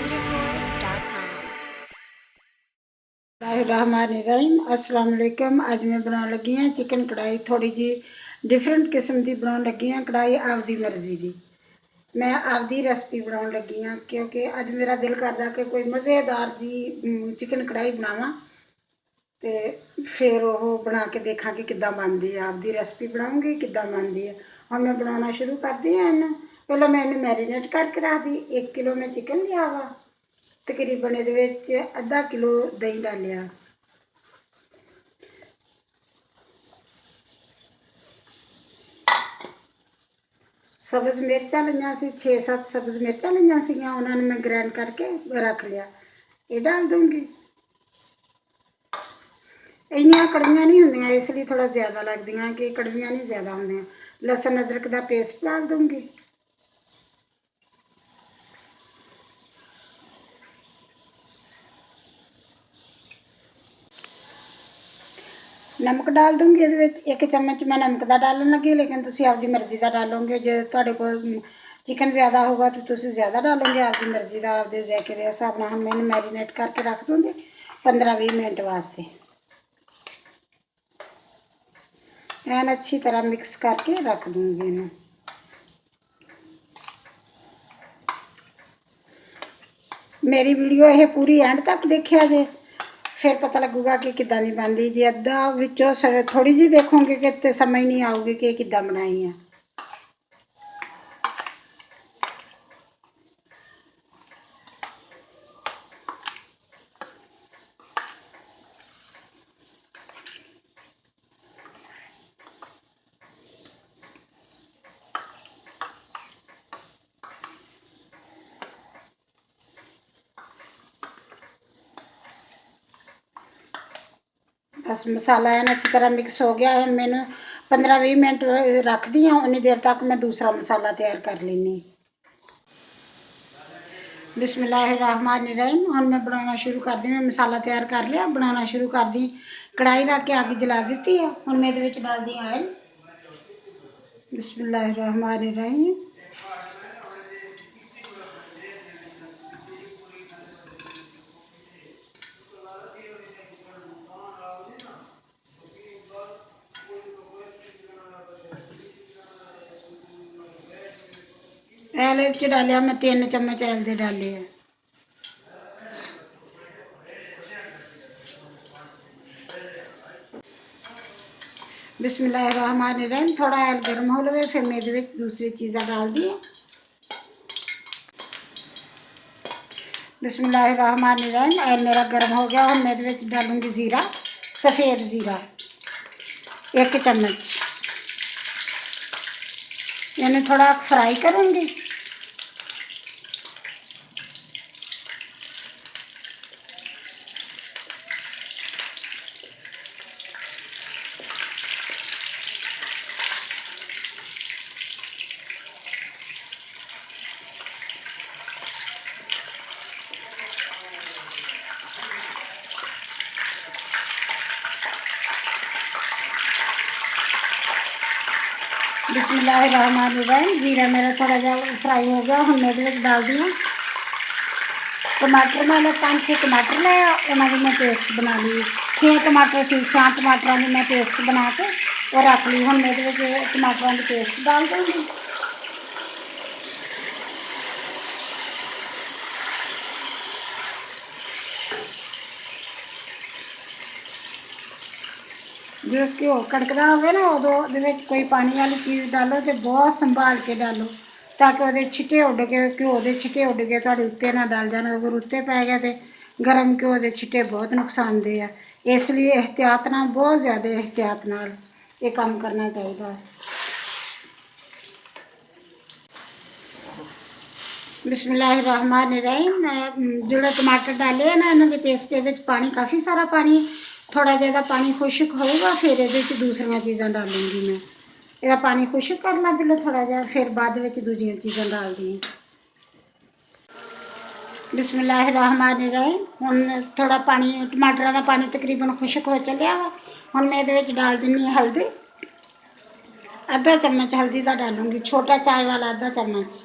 ninjaforce.com। Rahman अस्सलाम वालेकुम। अज मैं बनाने लगी हाँ चिकन कढ़ाई। थोड़ी जी डिफरेंट किस्म की बनाने लगी हाँ कढ़ाई, आपकी मर्जी की। मैं आपकी रेसिपी बनाने लगी हाँ क्योंकि अज मेरा दिल करता कि कोई मज़ेदार जी चिकन कढ़ाई बनावा तो फिर वो बना के देखा कि किद्दां बनती है। आपकी रेसिपी बनाऊँगी किद्दां बनती है। हम मैं बनाना शुरू करती हाँ। इन्हूं पहले मैं इन्हूं मैरीनेट करके रख दी। 1 किलो मैं चिकन लिया वा, तकरीबन ये अद्धा किलो दही डालिया, सब्ज़ मिर्चा लिया सी 6-7 सब्ज़ मिर्चा लिया सी, उन्होंने मैं ग्राइंड करके रख लिया। ये डाल दूँगी। इन्नियां कड़वियां नहीं होंदियां इसलिए थोड़ा ज़्यादा लगदियां कि कड़वियां नहीं ज़्यादा होंदियां। लहसुन अदरक का पेस्ट डाल दूँगी। नमक डाल दूँगी। ये 1 चम्मच मैं नमक का डालन लगी, लेकिन तुम आपकी मर्जी का डालोगे। जो तुहाडे कोल चिकन ज़्यादा होगा तो तुम ज़्यादा डालोगे, आपकी मर्जी का आपके जायके के हिसाब नाल। हम मैं मैरीनेट करके रख दूँगी 15-20 मिनट वास्ते। एन अच्छी तरह मिक्स करके रख दूँगी इन्हूं। मेरी वीडियो ये पूरी एंड तक देखिया जे, फिर पता लगूगा कि किद्दां दी बनदी। जे अद्धा विचों थोड़ी जी देखोगे कि तो समझ नहीं आऊगी कि किद्दां बनाई है। बस मसाला एन अच्छी तरह मिक्स हो गया है। मैंने 15-20 मिनट रख दी हाँ, उन्नी देर तक मैं दूसरा मसाला तैयार कर लेनी। बिस्मिल्लाहिर्रहमानिर्रहीम। हम मैं बनाना शुरू कर दी। मैं मसाला तैयार कर लिया, बनाना शुरू कर दी। कढ़ाई रख के अग जला दी है। हम मैं ये डाल दी ऑयल। बिस्मिल्लाहिर्रहमानिर्रहीम। एल च डालिया मैं 3 चम्मच एल दे डाले है। बिस्मिल्लाहिर्रहमानिर्रहीम। थोड़ा एल गर्म हो लवे फिर मैं ये दूसरी चीज़ा डाल दी। बिस्मिल्लाहिर्रहमानिर्रहीम। एल मेरा गर्म हो गया। और मैं ये डालूँगी ज़ीरा, सफ़ेद ज़ीरा 1 चम्मच। इन्हें थोड़ा फ्राई करूँगी। बिस्मिल्लाहिर्रहमानिर्रहीम। जीरा मेरा थोड़ा जा फ्राई हो गया। हम मैं डाल दिया टमाटर। मैंने 5-6 टमाटर लाया, उन्होंने मैं पेस्ट बना ली। 6 टमाटर थी, 7 टमाटर की मैं पेस्ट बना के और रख ली। हम मैं टमाटर की पेस्ट डाल दूँगी। जो घ्यो कड़कदा होवे ना उदों दे कोई पानी वाली चीज़ डालो तो बहुत संभाल के डालो, ताकि वो छिटे उड़ के घ्यो के छिटे उड़ के तुहाडे उत्ते ना डल जान। अगर उत्ते पै गए तो गर्म घ्यो के छिटे बहुत नुकसानदेह है, इसलिए एहतियात नाल, बहुत ज़्यादा एहतियात नाल ये काम करना चाहिए। बिस्मिल्लाहिर्रहमानिर्रहीम। मैं जो टमाटर डाले है ना, इन्हों के पेस्ट ये पानी काफ़ी सारा पानी, थोड़ा ज़्यादा पानी खुश्क होगा फिर ये दूसरिया चीज़ा डालूँगी। मैं यदा पानी खुश्क करना पहले थोड़ा जहा, फिर बाद में दूजिया चीज़ा डाल दी। बिस्मिल्लाहिर्रहमानिर्रहीम। हुण थोड़ा पानी टमाटर का पानी तकरीबन खुश्क हो चलिया वा। हुण मैं ये डाल दिनी हल्दी, आधा चम्मच हल्दी का डालूँगी, छोटा चाय वाला आधा चम्मच।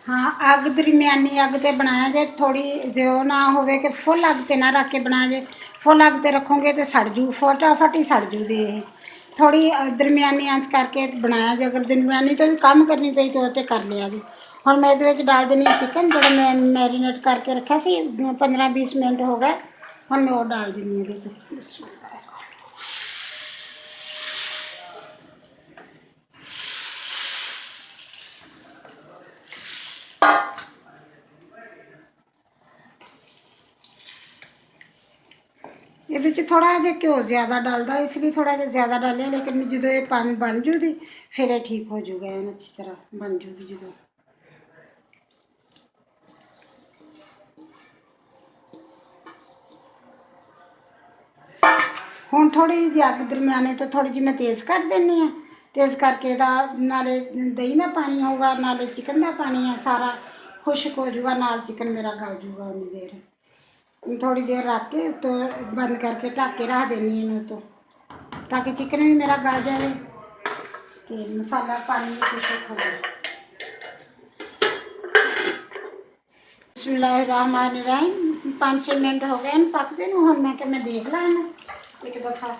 हाँ, अग दरमियानी अग ते बनाया जे, थोड़ी जो ना होवे कि फुल अग ते ना रख के बनाया जे। फुल अग ते रखोगे तो सड़ जू, फटाफट ही सड़ जू दे। थोड़ी दरमियानी आंच करके बनाया जे, अगर दरमियानी तो भी कम करनी पई तो वो कर लिया जी। हुण मैं इहदे विच डाल देनी चिकन, जो मैं मैरीनेट करके रखा सी 15-20 मिनट हो गए। हुण मैं वो डाल देनी इहदे च। ਇਹਦੇ 'ਚ ਥੋੜਾ ਜਿਹਾ ਘਿਓ ਜ਼ਿਆਦਾ ਡਲਦਾ, ਇਸ ਲਈ ਥੋੜਾ ਜਿਹਾ ਜ਼ਿਆਦਾ ਡਾਲਿਆ, ਲੇਕਿਨ ਜਦੋਂ ਇਹ ਪਾਣੀ ਬਣ ਜੂਗੀ ਫਿਰ ਇਹ ਠੀਕ ਹੋ ਜਾਊਗਾ, ਇਹ ਅੱਛੀ ਤਰ੍ਹਾਂ ਬਣ ਜੂਗੀ ਜਦੋਂ। ਹੁਣ ਥੋੜੀ ਜਿਹੀ ਅੱਗ ਦਰਮਿਆਨੇ ਤੋਂ ਥੋੜੀ ਜਿਹੀ ਮੈਂ ਤੇਜ਼ ਕਰ ਦਿੰਨੀ ਆ। ਤੇਜ਼ ਕਰਕੇ ਇਹਦਾ ਨਾਲੇ ਦਹੀਂ ਦਾ ਪਾਣੀ ਹੋਊਗਾ, ਨਾਲੇ ਚਿਕਨ ਦਾ ਪਾਣੀ ਆ, ਸਾਰਾ ਖੁਸ਼ਕ ਹੋ ਜਾਊਗਾ, ਨਾਲ ਚਿਕਨ ਮੇਰਾ ਗਲ ਜੂਗਾ ਉਨੀ ਦੇਰ। थोड़ी देर रख के तो बंद करके ढक के रख देनी इनू, तो ताकि चिकन भी मेरा गल जाए तो मसाला पानी भी कुछ हो जाए। बिस्मिल्लाहिर्रहमानिर्रहीम। 5-6 मिनट हो गए पकते नूं। हुण मैं क्या मैं देख ला इनू एक दफ़ा।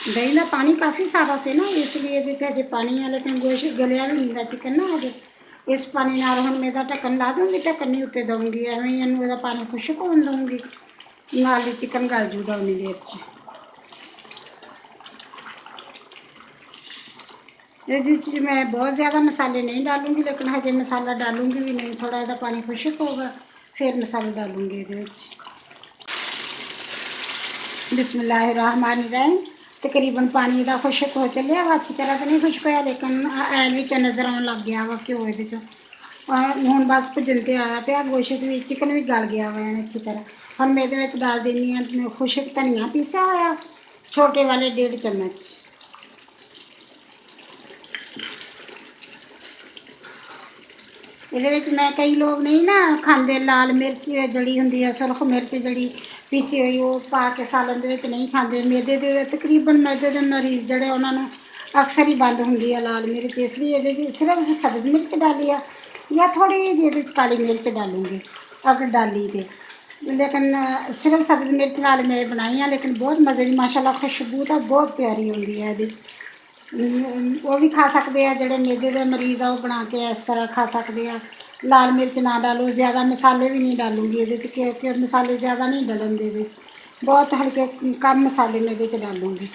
दही का पानी काफ़ी सारा से ना, इसलिए ये अजे पानी है, लेकिन गोश्त गलिया भी नहीं चिकन ना अजे। इस पानी नाल हुण मैं ढक्कन ला दूँगी, ढक्कन नहीं उत्ते दूँगी, एवें ही इनू इहदा पानी खुश्क होण दूँगी, नाल ही चिकन गल जूगा उन्नी देर च। इहदे च मैं बहुत ज़्यादा मसाले नहीं डालूँगी, लेकिन हजे मसाला डालूँगी भी नहीं, थोड़ा इहदा पानी खुश्क होगा फिर मसाले डालूँगी इहदे विच। बिस्मिल्लाहिर्रहमानिर्रहीम। तकरीबन पानी इहदा खुश्क हो चलिया वा, अच्छी तरह तो नहीं खुश्क होया, लेकिन ऐल विच नज़र आउण लग गया वा घ्यो इहदे चों। हुण बस भुजन ते आया पिया, गोश्त भी चिकन भी गल गया वा अच्छी तरह। हुण मैं इहदे विच डाल देनी आ खुश्क धनिया पीसा होया, छोटे वाले 1.5 चम्मच। ਇਹਦੇ ਵਿੱਚ मैं कई लोग नहीं ना खाते लाल मिर्च जड़ी हुंदी है, सुरख मिर्च जड़ी पीसी हुई वो पा के सालन दे विच नहीं खाते। मैदे दे तकरीबन मैदे दे मरीज़ जड़े उन्होंने अक्सर ही बंद हुंदी है लाल मिर्च, इसलिए ये सिर्फ सब्ज़ मिर्च डाली है, या थोड़ी जी ये काली मिर्च डालूँगी अगर डाली तो। लेकिन सिर्फ सब्ज़ मिर्च नाल मैं बनाई है, लेकिन बहुत मज़े की माशाल्लाह खुशबू तो बहुत प्यारी होंदी है इहदी। वो भी खा सकते हैं जोड़े मैदे के मरीज़ आ, वो बना के इस तरह खा सकते हैं। लाल मिर्च ना डालो, ज़्यादा मसाले भी नहीं डालूँगी ये, क्योंकि मसाले ज़्यादा नहीं डलन ये, बहुत हल्के कम मसाले मैं ये डालूँगी।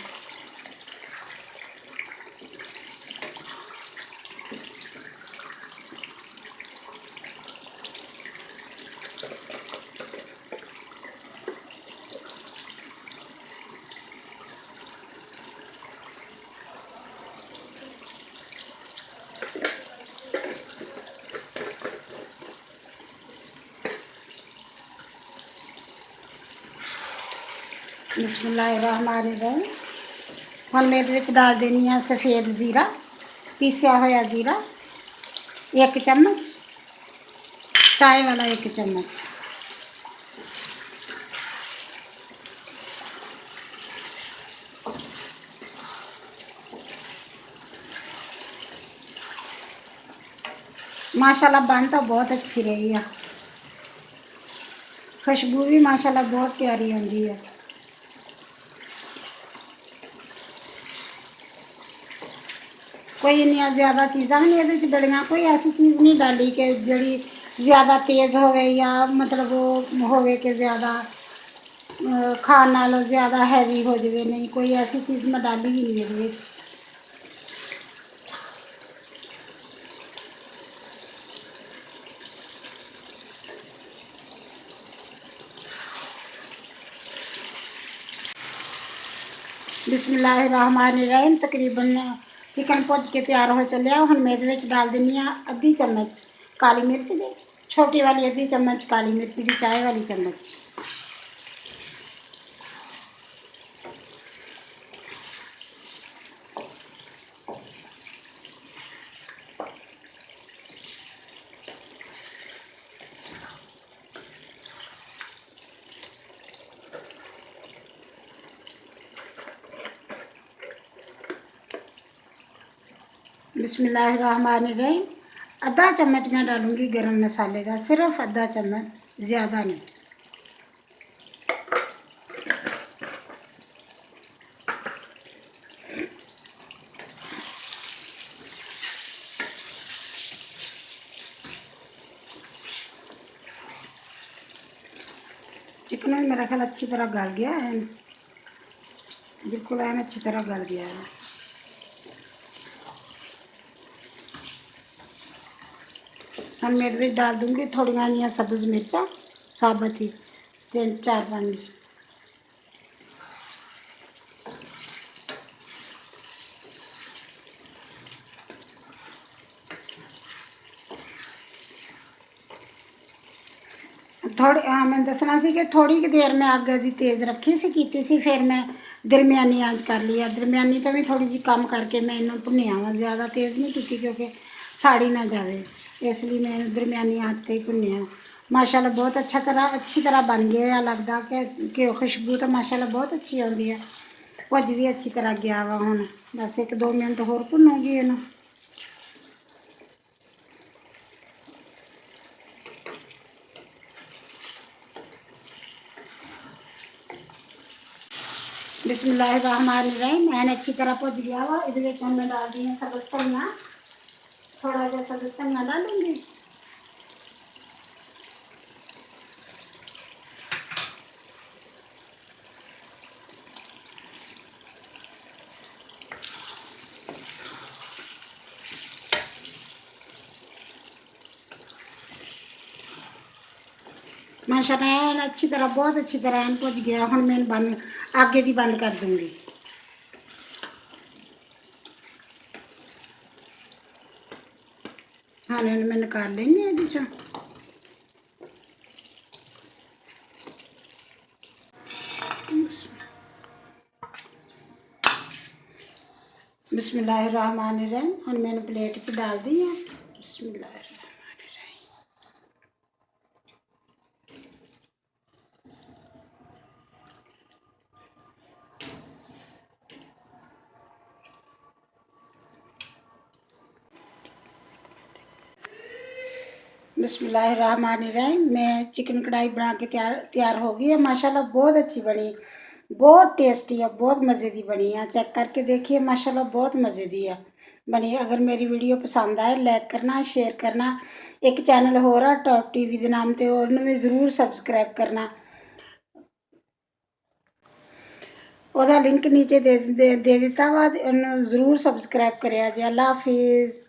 बिस्मिल्लाहिर्रहमानिर्रहीम। हुण मैं इहदे विच डाल देनी है सफ़ेद ज़ीरा, पीसिया होया ज़ीरा 1 चम्मच, चाय वाला 1 चम्मच। माशाल्लाह बन तो बहुत अच्छी रही है, खुशबू भी माशाल्लाह बहुत प्यारी होंदी है। कोई इन्नियां ज़्यादा चीज़ां भी नहीं डलियां, कोई ऐसी चीज़ नहीं डाली कि जड़ी ज़्यादा तेज़ होवे, या मतलब वो होवे कि ज़्यादा खाने नाल ज़्यादा हैवी हो जाए, नहीं कोई ऐसी चीज़ मैं डाली भी नहीं इहदे विच। बिस्मिल्लाहिर्रहमानिर्रहीम। तकरीबन चिकन भुज के तैयार हो चलिया। हुण मैं इहदे विच डाल दिंदी हां आधी चम्मच काली मिर्च दी, छोटी वाली आधी चम्मच काली मिर्च दी, चाय वाली चम्मच। बिस्मिल्लाहिर्रहमानिर्रहीम। आधा चम्मच मैं डालूंगी गरम मसाले का, सिर्फ आधा चम्मच, ज़्यादा नहीं। चिकन में मेरा ख्याल अच्छी तरह गल गया है, बिल्कुल है अच्छी तरह गल गया है। हम मेरे डाल दूंगी थोड़िया जी सब्ज़ मिर्चा साबत ही, 3-4-5। थोड़ी हाँ मैं दसना सी कि थोड़ी देर मैं अग की तेज़ रखी सी कीती सी, फिर मैं दरमियानी आंच कर लिया। दरमियानी तो भी थोड़ी जी कम करके मैं इन्हों भुनिया वा, ज़्यादा तेज़ नहीं की क्योंकि साड़ी ना जाए, इसलिए मैं दरमियानी आंच से ही भुनिया। माशाल्लाह बहुत अच्छी तरह बन गया, लगता कि खुशबू तो माशाल्लाह बहुत अच्छी आती है। भुज भी अच्छी तरह गया वा, हुण बस 1-2 मिनट होर भुनूंगी इन्हूं। बिस्मिल्लाहिर्रहमानिर्रहीम। मैंने अच्छी तरह भुज गया वा। ये मैं डाल दी सब्ज़ धनिया, थोड़ा जहा सब्ज़ धनिया डालूंगी। माशाल्लाह अच्छी तरह, बहुत अच्छी तरह भुज गया। हुण मैं बंद आगे दी बंद कर दूंगी। हाँ मैं निकाल लेंगी ये चो। बिस्मिल्लाहिर्रहमानिर्रहीम। हुण मैंने प्लेट च डाल दी है। बिस्मिल्लाहिर्रहमानिर्रहीम। बिस्मिल्लाहिर्रहमानिर्रहीम। मैं चिकन कढ़ाई बना के तैयार हो गई है। माशाल्लाह बहुत अच्छी बनी, बहुत टेस्टी है, बहुत मज़े की बनी है। चेक करके देखिए, माशाल्लाह बहुत मज़े की है बनी। अगर मेरी वीडियो पसंद आए लाइक करना, शेयर करना। एक चैनल होर है टॉप टीवी के नाम से, उन्होंने भी ज़रूर सबसक्राइब करना। ਉਹਦਾ लिंक नीचे दे दिता वा, ज़रूर सबसक्राइब करें जी। अल्लाह हाफिज़।